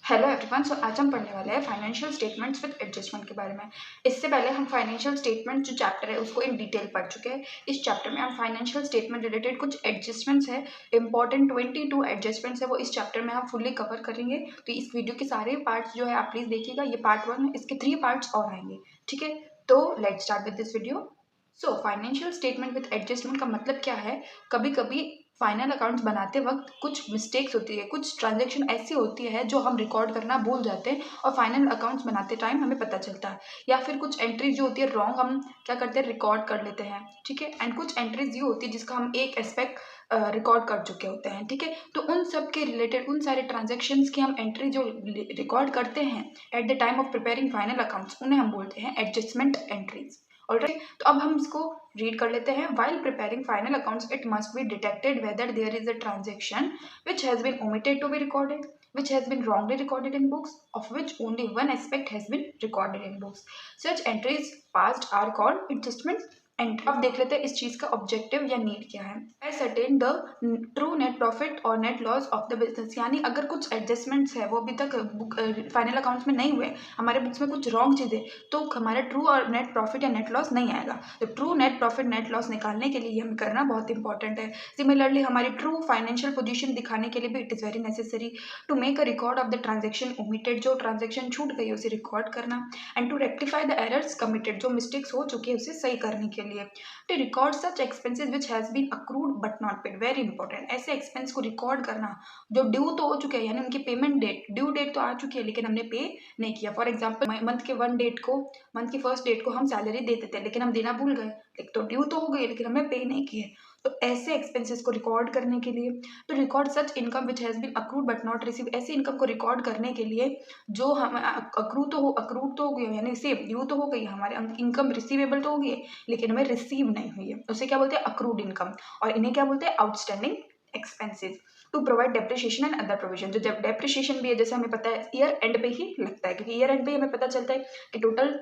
Hello everyone. सो आज हम पढ़ने वाले हैं फाइनेंशियल स्टेटमेंट्स विद एडजस्टमेंट के बारे में। इससे पहले हम फाइनेंशियल स्टेटमेंट जो चैप्टर है उसको इन डिटेल पढ़ चुके हैं। इस चैप्टर में हम फाइनेंशियल स्टेटमेंट रिलेटेड कुछ एडजस्टमेंट्स है, इंपॉर्टेंट 22 एडजस्टमेंट्स है, वो इस चैप्टर में हम फुल्ली कवर करेंगे। तो इस वीडियो के सारे पार्ट्स जो है आप प्लीज देखिएगा। ये पार्ट 1 है, इसके 3 पार्ट्स और आएंगे। ठीक है, तो let's start with this video. So financial statement with adjustment का मतलब क्या है? कभी कभी फाइनल अकाउंट्स बनाते वक्त कुछ मिस्टेक्स होती है, कुछ ट्रांजैक्शन ऐसी होती है जो हम रिकॉर्ड करना भूल जाते हैं और फाइनल अकाउंट्स बनाते टाइम हमें पता चलता है। या फिर कुछ एंट्रीज जो होती है रॉन्ग हम क्या करते हैं, रिकॉर्ड कर लेते हैं। ठीक है, एंड कुछ एंट्रीज ये होती है जिसका हम एक एस्पेक्ट रिकॉर्ड कर चुके होते हैं। ठीक है, तो उन सब के रिलेटेड उन सारे ट्रांजेक्शन्स की हम एंट्री जो रिकॉर्ड करते हैं at the time of preparing final accounts, उन्हें हम बोलते हैं एडजस्टमेंट एंट्रीज। ऑलराइट, तो अब हम इसको रीड कर लेते हैं। While preparing final accounts, it must be detected whether there is a transaction which has been omitted to be recorded, which has been wrongly recorded in books, of which only one aspect has been recorded in books. Such entries passed are called adjustment entry. अब देख लेते हैं इस चीज का objective या need क्या है। Ascertain the true net profit और net loss of the business, यानी अगर कुछ एडजस्टमेंट्स है वो अभी तक फाइनल अकाउंट्स में नहीं हुए, हमारे बुक्स में कुछ रॉन्ग चीजें, तो हमारा ट्रू और नेट प्रॉफिट या नेट लॉस नहीं आएगा। तो true net profit net loss निकालने के लिए हमें करना बहुत इंपॉर्टेंट है। सिमिलरली हमारी ट्रू फाइनेंशियल पोजीशन दिखाने के लिए भी it is very necessary to make a record of the transaction omitted, जो ट्रांजेक्शन छूट गई उसे रिकॉर्ड करना, and to rectify the errors committed, जो मिस्टेक्स हो चुकी है उसे सही करने के लिए, to record such expenses which has been accrued but not paid. Very important, ऐसे एक्सपेंस को रिकॉर्ड करना जो ड्यू तो हो चुके हैं, यानी उनकी पेमेंट डेट ड्यू डेट तो आ चुकी है लेकिन हमने पे नहीं किया। फॉर एग्जाम्पल मंथ की फर्स्ट डेट को हम सैलरी देते थे लेकिन हम देना भूल गए, एक तो ड्यू तो हो गई लेकिन हमने पे नहीं किए। तो ऐसे एक्सपेंसेस को रिकॉर्ड करने के लिए, तो record such income which has been accrued but not receive, ऐसी इनकम को रिकॉर्ड करने के लिए जो हम अक्रूड तो हो गई, यानी सेम ड्यू तो हो गई, हमारे इनकम रिसीवेबल तो हो गई है लेकिन हमें रिसीव नहीं हुई है, उसे क्या बोलते हैं, अक्रूड इनकम। और इन्हें क्या बोलते हैं, outstanding expenses. To provide depreciation and other provision, जो जब डेप्रिसिएशन भी है जैसे हमें पता है ईयर एंड पे ही लगता है, क्योंकि ईयर एंड पे हमें पता चलता है कि टोटल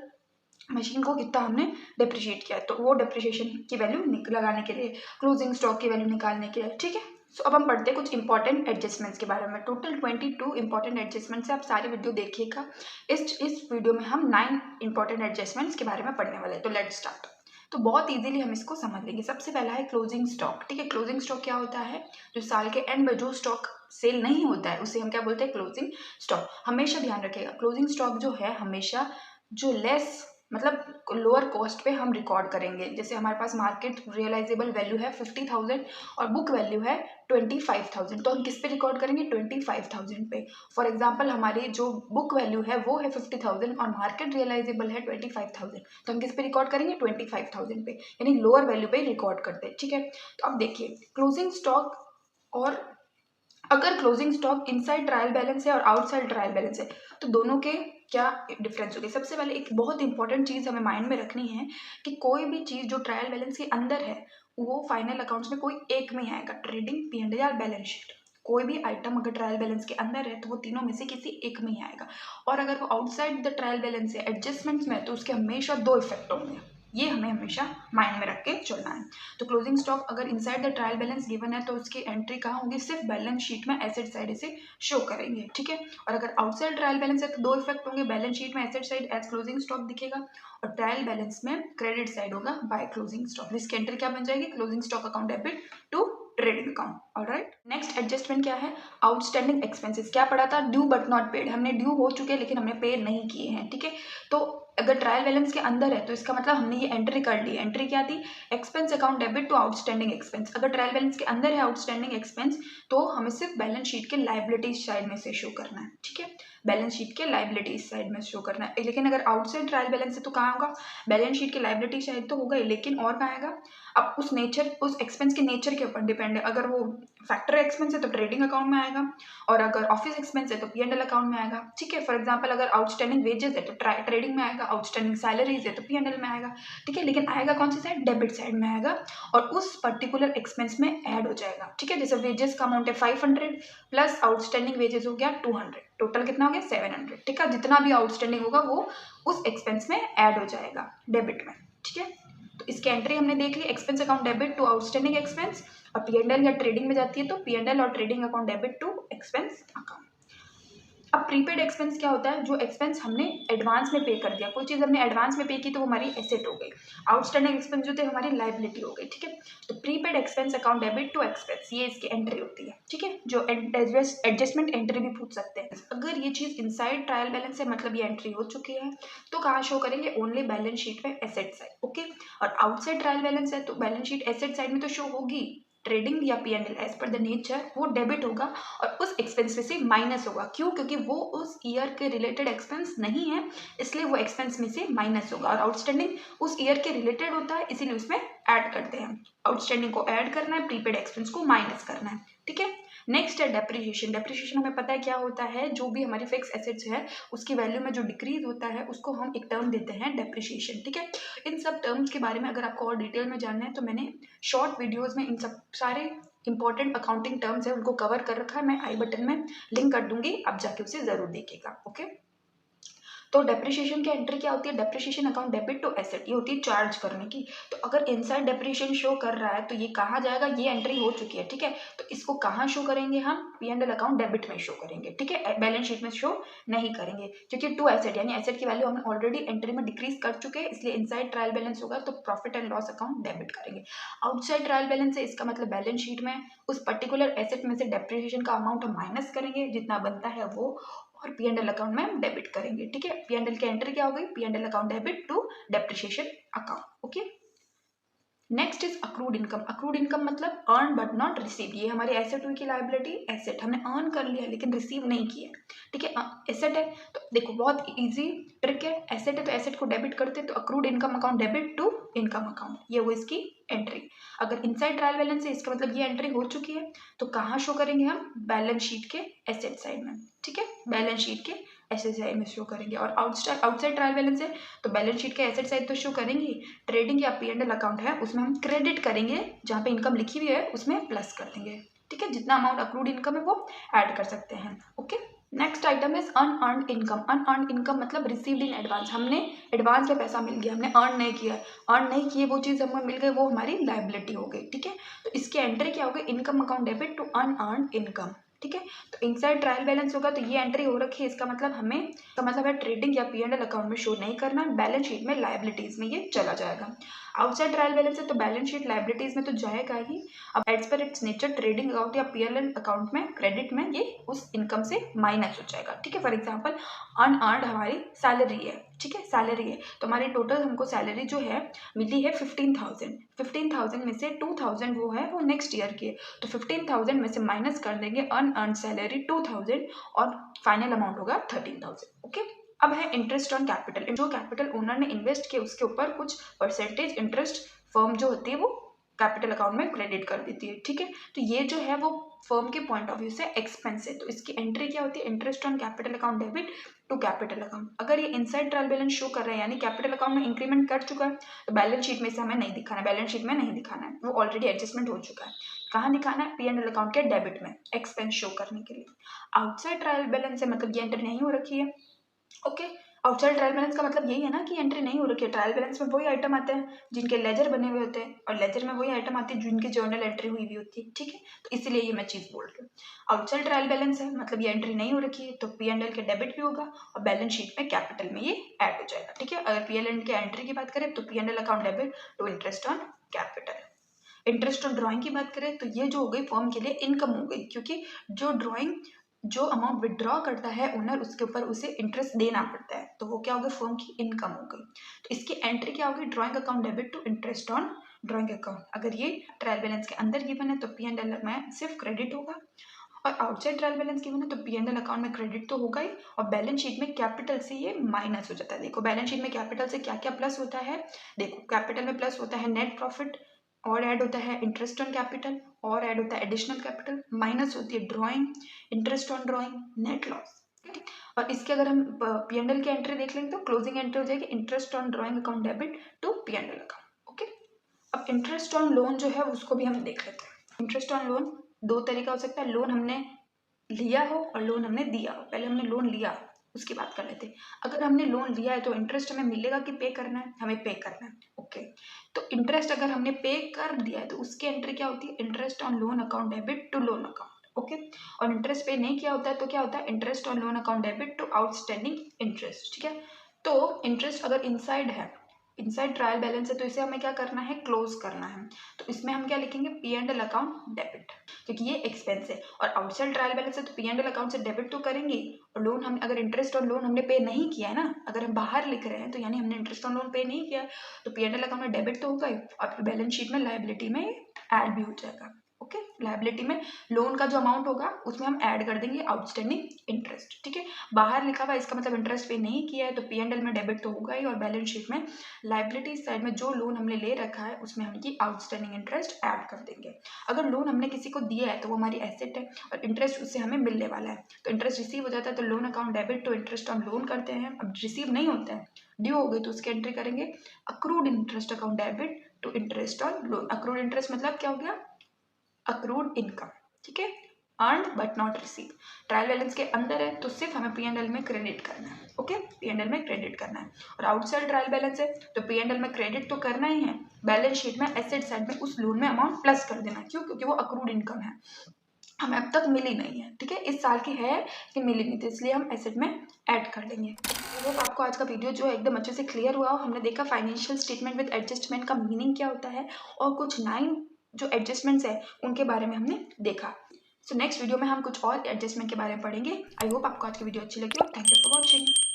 मशीन को कितना हमने डेप्रिशिएट किया है, तो वो डेप्रिशिएशन की वैल्यू लगाने के लिए, क्लोजिंग स्टॉक की वैल्यू निकालने के लिए। ठीक है, सो अब हम पढ़ते हैं कुछ इंपॉर्टेंट एडजस्टमेंट्स के बारे में। टोटल 22 इंपॉर्टेंट एडजस्टमेंट्स है, आप सारी वीडियो देखिएगा। इस वीडियो में हम 9 इंपॉर्टेंट एडजस्टमेंट्स के बारे में पढ़ने वाले हैं। तो लेट्स स्टार्ट। तो बहुत इजीली हम इसको समझ लेंगे। सबसे पहला है क्लोजिंग स्टॉक। ठीक है, क्लोजिंग स्टॉक क्या होता है, जो साल के एंड में जो स्टॉक सेल नहीं होता है उसे हम क्या बोलते हैं, क्लोजिंग स्टॉक। हमेशा ध्यान रखिएगा, क्लोजिंग स्टॉक जो है हमेशा जो लेस मतलब लोअर कॉस्ट पे हम रिकॉर्ड करेंगे। जैसे हमारे पास मार्केट रियलाइजेबल वैल्यू है 50,000 और बुक वैल्यू है 25,000, तो हम किस पे रिकॉर्ड करेंगे, 25,000 पे। फॉर एग्जांपल हमारी जो बुक वैल्यू है वो है 50,000 और मार्केट रियलाइजेबल है 25,000, तो हम किस पे रिकॉर्ड करेंगे, 25,000 पे, यानी लोअर वैल्यू पे रिकॉर्ड करते हैं। ठीक है, तो अब देखिए क्लोजिंग स्टॉक और अगर closing stock inside trial balance है और आउटसाइड ट्रायल बैलेंस है तो दोनों के क्या डिफरेंस होगी। सबसे पहले एक बहुत इंपॉर्टेंट चीज हमें माइंड में रखनी है कि कोई भी चीज जो ट्रायल बैलेंस के अंदर है वो फाइनल अकाउंट्स में कोई एक में ही आएगा, ट्रेडिंग, पी&एल या बैलेंस शीट। कोई भी आइटम अगर ट्रायल बैलेंस के अंदर है तो वो तीनों में से किसी एक में ही आएगा, और अगर वो आउटसाइड द ट्रायल बैलेंस है, एडजस्टमेंट्स में, तो उसके हमेशा 2 इफेक्ट होंगे। ये हमें हमेशा माइंड में रख के चलना है। तो क्लोजिंग स्टॉक अगर inside the trial balance given है तो उसकी एंट्री कहाँ होगी, सिर्फ बैलेंस शीट में एसेट साइड इसे शो करेंगे। ठीक है, और अगर आउटसाइड ट्रायल बैलेंस है तो 2 इफेक्ट होंगे, बैलेंस शीट में asset side as closing stock दिखेगा और ट्रायल बैलेंस में क्रेडिट साइड होगा बाय क्लोजिंग स्टॉक, जिसकी एंट्री क्या बन जाएगी, closing stock account debit to trading account. Alright, next adjustment क्या है, आउटस्टैंडिंग एक्सपेंसेस। क्या पढ़ा था, ड्यू बट नॉट पेड, हमने ड्यू हो चुके हैं लेकिन हमने पे नहीं किए हैं। ठीक है, तो अगर ट्रायल बैलेंस के अंदर है तो इसका मतलब हमने ये एंट्री कर ली। एंट्री क्या थी, expense account debit to outstanding expense. अगर ट्रायल बैलेंस के अंदर है आउटस्टैंडिंग एक्सपेंस तो हमें सिर्फ बैलेंस शीट के लाइबिलिटीज साइड में से शो करना है। ठीक है, बैलेंस शीट के लाइबिलिटीज साइड में शो करना है। लेकिन अगर आउटसाइड ट्रायल बैलेंस है तो कहाँ होगा, बैलेंस शीट के लाइबिलिटी साइड तो होगा ही लेकिन और कहाँ आएगा, अब उस एक्सपेंस के नेचर के ऊपर डिपेंड है। अगर वो फैक्टर एक्सपेंस है तो ट्रेडिंग अकाउंट में आएगा, और अगर ऑफिस एक्सपेंस है तो पी&एल अकाउंट में आएगा। ठीक है, फॉर एग्जांपल अगर आउटस्टैंडिंग वेजेस है तो ट्रेडिंग में आएगा, आउटस्टैंडिंग सैलरीज है तो पी&एल में आएगा। ठीक है, लेकिन आएगा कौन सी साइड, डेबिट साइड में आएगा और उस पर्टिकुलर एक्सपेंस में ऐड हो जाएगा। ठीक है, जैसे वेजेस का अमाउंट है 500 प्लस आउटस्टैंडिंग वेजेस हो गया 200, टोटल कितना हो गया 700। ठीक है, जितना भी आउटस्टैंडिंग होगा वो उस एक्सपेंस में ऐड हो जाएगा डेबिट में। ठीक है, तो इसकी एंट्री हमने देख ली, expense account debit to outstanding expense, और पी&एल या ट्रेडिंग में जाती है तो पी&एल और trading account debit to expense account. अब प्रीपेड एक्सपेंस क्या होता है, जो एक्सपेंस हमने एडवांस में पे कर दिया, कोई चीज़ हमने एडवांस में पे की तो वो हमारी एसेट हो गई, आउटस्टैंडिंग एक्सपेंस जो थे हमारी लाइबिलिटी हो गई, ठीक है। तो prepaid expense account debit to expense, ये इसकी एंट्री होती है, ठीक है, जो एडजस्टमेंट एंट्री भी पूछ सकते हैं। अगर ये चीज़ इनसाइड ट्रायल बैलेंस है, मतलब ये एंट्री हो चुकी है, तो कहाँ शो करेंगे, ओनली बैलेंस शीट में एसेट साइड, ओके। और आउटसाइड ट्रायल बैलेंस है तो बैलेंस शीट एसेट साइड में तो शो होगी, ट्रेडिंग या P&L as per the nature वो डेबिट होगा और उस एक्सपेंस में से माइनस होगा। क्यों? क्योंकि वो उस ईयर के रिलेटेड एक्सपेंस नहीं है, इसलिए वो एक्सपेंस में से माइनस होगा। और आउटस्टैंडिंग उस ईयर के रिलेटेड होता है, इसीलिए उसमें ऐड करते हैं। आउटस्टैंडिंग को ऐड करना है, प्रीपेड एक्सपेंस को माइनस करना है, ठीक है। नेक्स्ट है डेप्रिसिएशन। डेप्रिसिएशन हमें पता है क्या होता है, जो भी हमारी फिक्स एसेट्स है उसकी वैल्यू में जो डिक्रीज होता है उसको हम एक टर्म देते हैं डेप्रिसिएशन, ठीक है। इन सब टर्म्स के बारे में अगर आपको और डिटेल में जानना है तो मैंने शॉर्ट वीडियोस में इन सब सारे इंपॉर्टेंट अकाउंटिंग टर्म्स है उनको कवर कर रखा है, मैं आई बटन में लिंक कर दूंगी, आप जाके उसे जरूर देखिएगा, ओके। तो डेप्रिसिएशन की एंट्री क्या होती है, depreciation account debit to asset, ये होती है चार्ज करने की। तो अगर इनसाइड डेप्रिसिएशन शो कर रहा है तो ये कहाँ जाएगा, ये एंट्री हो चुकी है, ठीक है। तो इसको कहाँ शो करेंगे हम, P&L अकाउंट डेबिट में शो करेंगे, ठीक है, बैलेंस शीट में शो नहीं करेंगे, क्योंकि टू एसेट यानी एसेट की वैल्यू हमने ऑलरेडी एंट्री में डिक्रीज कर चुके हैं, इसलिए इनसाइड ट्रायल बैलेंस होगा तो profit and loss account debit करेंगे। आउटसाइड ट्रायल बैलेंस है, इसका मतलब बैलेंस शीट में उस पर्टिकुलर एसेट में से डेप्रिसिएशन का अमाउंट हम माइनस करेंगे, जितना बनता है वो, और P&L अकाउंट में हम डेबिट करेंगे, ठीक है। P&L की एंट्री क्या हो गई, P&L account debit to depreciation account, okay. Next is accrued income. Accrued income मतलब अर्न बट नॉट रिसीव, ये हमारी एसेट हुई की लाइबिलिटी, एसेट हमने अर्न कर लिया लेकिन रिसीव नहीं किया, ठीक है। एसेट है तो देखो बहुत इजी ट्रिक है, एसेट है तो एसेट को डेबिट करते हैं, तो accrued income account debit to income account, ये वो इसकी एंट्री। अगर इनसाइड ट्रायल बैलेंस है, इसका मतलब ये एंट्री हो चुकी है, तो कहाँ शो करेंगे हम, बैलेंस शीट के एसेट साइड में, ठीक है, बैलेंस शीट के एसेट साइड में शो करेंगे। और आउटसाइड ट्रायल बैलेंस है तो बैलेंस शीट के एसेट साइड तो शो करेंगे, ट्रेडिंग या P&L अकाउंट है उसमें हम क्रेडिट करेंगे, जहाँ पे इनकम लिखी हुई है उसमें प्लस कर देंगे, ठीक है, जितना अमाउंट अक्रूड इनकम है वो ऐड कर सकते हैं, okay. Next item is unearned income. Unearned income मतलब रिसीव्ड इन एडवांस, हमने एडवांस में पैसा मिल गया, हमने अर्न नहीं किया, अर्न नहीं किए वो चीज़ हमें मिल गई, वो हमारी लाइबिलिटी हो गई, ठीक है। तो इसकी एंट्री क्या हो गई, income account debit to unearned income, ठीक है। तो इनसाइड ट्रायल बैलेंस होगा तो ये एंट्री हो रखी है, इसका मतलब हमें, इसका मतलब है ट्रेडिंग या P&L अकाउंट में शो नहीं करना, बैलेंस शीट में लाइबिलिटीज में ये चला जाएगा। आउटसाइड ट्रायल बैलेंस है तो बैलेंस शीट लाइबिलिटीज में तो जाएगा ही, अब as per it's nature trading account या P&L अकाउंट में क्रेडिट में ये उस इनकम से माइनस हो जाएगा, ठीक है। फॉर एग्जाम्पल अनअर्न्ड हमारी सैलरी है, ठीक है, सैलरी है तो हमारी टोटल हमको सैलरी जो है मिली है 15,000, 15,000 में से 2,000 वो है वो नेक्स्ट ईयर की है, तो 15,000 में से माइनस कर देंगे अनअर्न्ड सैलरी 2,000 और फाइनल अमाउंट होगा 13,000, ओके। अब है इंटरेस्ट ऑन कैपिटल, जो कैपिटल ओनर ने इन्वेस्ट किया उसके ऊपर कुछ परसेंटेज इंटरेस्ट फर्म जो होती है वो कैपिटल अकाउंट में क्रेडिट कर देती है, ठीक है। तो ये जो है वो फर्म के पॉइंट ऑफ व्यू से एक्सपेंस है, तो इसकी एंट्री क्या होती है, interest on capital account debit to capital account. अगर ये इनसाइड ट्रायल बैलेंस शो कर रहा है यानी कैपिटल अकाउंट में इंक्रीमेंट कर चुका है, तो बैलेंस शीट में से हमें नहीं दिखाना है, बैलेंस शीट में नहीं दिखाना है, वो ऑलरेडी एडजस्टमेंट हो चुका है। कहाँ दिखाना है, P&L अकाउंट के डेबिट में, एक्सपेंस शो करने के लिए। आउटसाइड ट्रायल बैलेंस है मतलब ये एंट्री नहीं हो रखी है, ओके। आउटसाइड ट्रायल बैलेंस का मतलब यही है ना कि एंट्री नहीं हो रखी है, ट्रायल बैलेंस में वही आइटम आते हैं जिनके लेजर बने हुए होते हैं, और लेजर में वही आइटम आती है जिनकी जर्नल एंट्री हुई हुई होती है, ठीक है। तो इसीलिए ये मैं चीज़ बोल रही हूँ। आउटसाइड ट्रायल बैलेंस है मतलब ये एंट्री नहीं हो रखी है, तो P&L के डेबिट भी होगा और बैलेंस शीट में कैपिटल में ये ऐड हो जाएगा, ठीक है। अगर P&L की एंट्री की बात करें तो P&L account debit to interest on capital. Interest on drawing की बात करें तो ये जो हो गई फर्म के लिए इनकम हो गई, क्योंकि जो अमाउंट विड्रॉ करता है ओनर उसके ऊपर उसे इंटरेस्ट देना पड़ता है, तो वो क्या हो गया, फर्म की इनकम हो गई। तो इसकी एंट्री क्या होगी, drawing account debit to interest on drawing account. अगर ये ट्रायल बैलेंस के अंदर गिवन है तो P&L में सिर्फ क्रेडिट होगा, और आउटसाइड ट्रायल बैलेंस गिवन है तो P&L अकाउंट में क्रेडिट तो होगा ही, और बैलेंस शीट में कैपिटल से ये माइनस हो जाता है। देखो बैलेंस शीट में कैपिटल से क्या क्या प्लस होता है, देखो कैपिटल में प्लस होता है नेट प्रॉफिट, और ऐड होता है इंटरेस्ट ऑन कैपिटल, और ऐड होता है एडिशनल कैपिटल, माइनस होती है drawing, interest on drawing, net loss. और इसके अगर हम P&L की एंट्री देख लेंगे तो क्लोजिंग एंट्री हो जाएगी interest on drawing account debit to P&L account, okay. अब इंटरेस्ट ऑन लोन जो है उसको भी हम देख लेते हैं। इंटरेस्ट ऑन लोन दो तरीका हो सकता है, लोन हमने लिया हो और लोन हमने दिया हो। पहले हमने लोन लिया उसकी बात कर लेते हैं। अगर हमने लोन लिया है तो इंटरेस्ट हमें मिलेगा कि पे करना है, हमें पे करना है, ओके। तो इंटरेस्ट अगर हमने पे कर दिया है तो उसकी एंट्री क्या होती है, interest on loan account debit to loan account, okay. और इंटरेस्ट पे नहीं किया होता है तो क्या होता है, interest on loan account debit to outstanding interest, ठीक है। तो इंटरेस्ट अगर इनसाइड है, इनसाइड ट्रायल बैलेंस है, तो इसे हमें क्या करना है, क्लोज करना है। तो इसमें हम क्या लिखेंगे, P and L account debit, क्योंकि ये एक्सपेंस है। और आउटसाइड ट्रायल बैलेंस है तो पी एंड एल अकाउंट से डेबिट तो करेंगे, और लोन हम अगर इंटरेस्ट ऑन लोन हमने पे नहीं किया है ना, अगर हम बाहर लिख रहे हैं तो यानी हमने इंटरेस्ट ऑन लोन पे नहीं किया, तो पी एंड एल अकाउंट में डेबिट तो होगा ही, और बैलेंस शीट में लायबिलिटी में ऐड भी हो जाएगा। ओके, लायबिलिटी में लोन का जो अमाउंट होगा उसमें हम ऐड कर देंगे आउटस्टैंडिंग इंटरेस्ट, ठीक है। बाहर लिखा हुआ इसका मतलब इंटरेस्ट पे नहीं किया है, तो पी एंड एल में डेबिट तो होगा ही, और बैलेंस शीट में लायबिलिटी साइड में जो लोन हमने ले रखा है उसमें हम ये आउटस्टैंडिंग इंटरेस्ट ऐड कर देंगे। अगर लोन हमने किसी को दिया है तो वो हमारी एसेट है और इंटरेस्ट उससे हमें मिलने वाला है, तो इंटरेस्ट रिसीव हो जाता है तो loan account debit to interest on loan करते हैं। अब रिसीव नहीं होता है, ड्यू हो गई, तो उसकी एंट्री करेंगे accrued interest account debit to interest on loan. Accrued interest मतलब क्या हो गया, अक्रूड इनकम, ठीक है, earn but not receive. Trial balance के अंदर है तो सिर्फ हमें पी एंड एल में क्रेडिट करना है। ओके, पी एंड एल में क्रेडिट करना है। और आउटसाइड ट्रायल बैलेंस है तो पी एंड एल में क्रेडिट तो करना ही है, बैलेंस शीट में एसेट साइड में उस लोन में अमाउंट प्लस कर देना है। क्यों, क्योंकि वो अक्रूड इनकम है, हमें अब तक मिली नहीं है, ठीक है, इस साल की है लेकिन मिली नहीं थी, इसलिए हम एसेट में ऐड कर लेंगे। होप आपको आज का वीडियो जो है एकदम अच्छे से क्लियर हुआ हो। हमने देखा फाइनेंशियल स्टेटमेंट विद एडजस्टमेंट का मीनिंग क्या होता है, और कुछ 9 जो एडजस्टमेंट्स है उनके बारे में हमने देखा। सो नेक्स्ट वीडियो में हम कुछ और एडजस्टमेंट के बारे में पढ़ेंगे। आई होप आपको आज की वीडियो अच्छी लगी हो। Thank you for watching.